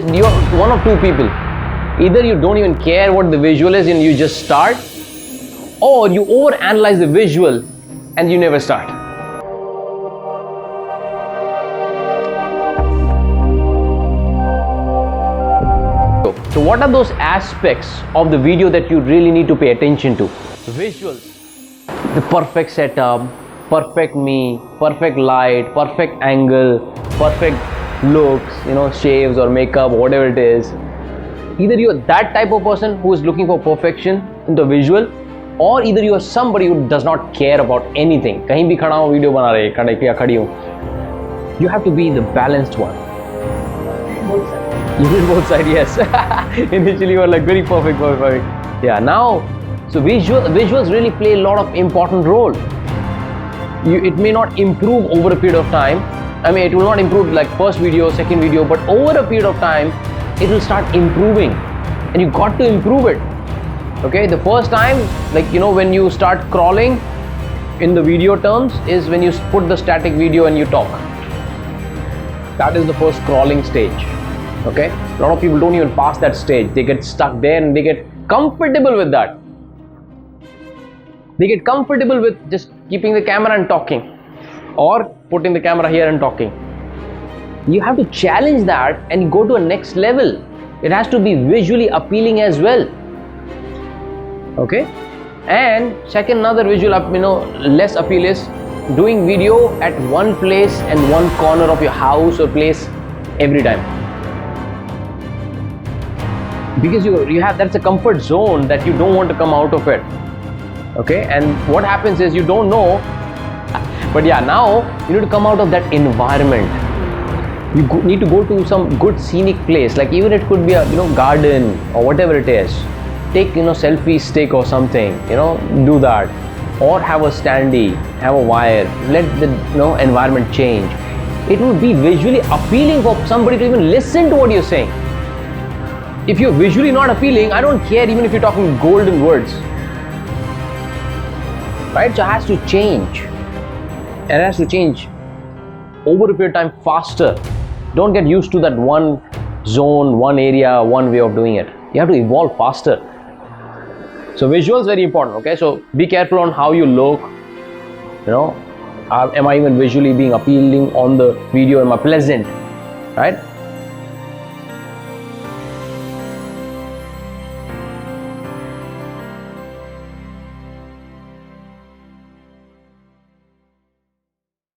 You're one of two people. Either you don't even care what the visual is and you just start, or you overanalyze the visual and you never start. So what are those aspects of the video that you really need to pay attention to? Visuals. The perfect setup, perfect me, perfect light, perfect angle, perfect looks, shaves or makeup, whatever it is. Either you're that type of person who is looking for perfection in the visual, or either you are somebody who does not care about anything. कहीं भी खड़ा हूँ video बना रहे, खड़ी हूँ. You have to be the balanced one. You did both sides, yes. Initially you were like very perfect. Yeah, now, so visuals really play a lot of important role. It may not improve over a period of time. I mean, it will not improve like first video, second video, but over a period of time, it will start improving, and you got to improve it. Okay, the first time, when you start crawling in the video terms is when you put the static video and you talk. That is the first crawling stage. Okay, a lot of people don't even pass that stage. They get stuck there and they get comfortable with that. They get comfortable with just keeping the camera and talking, or putting the camera here and talking. You have to challenge that and go to a next level. It has to be visually appealing as well. Okay, and second, another visual less appeal is doing video at one place and one corner of your house or place every time, because you have, that's a comfort zone that you don't want to come out of it. Okay, and what happens is you don't know, but yeah, now you need to come out of that environment. You need to go to some good scenic place, like even it could be a garden or whatever it is. Take selfie stick or something, do that, or have a standee, have a wire, let the environment change. It will be visually appealing for somebody to even listen to what you're saying. If you're visually not appealing, I don't care even if you're talking golden words, right? So it has to change, and it has to change over a period of time faster. Don't get used to that one zone, one area, one way of doing it. You have to evolve faster. So visuals very important. Okay, so be careful on how you look. Am I even visually being appealing on the video? Am I pleasant? Right?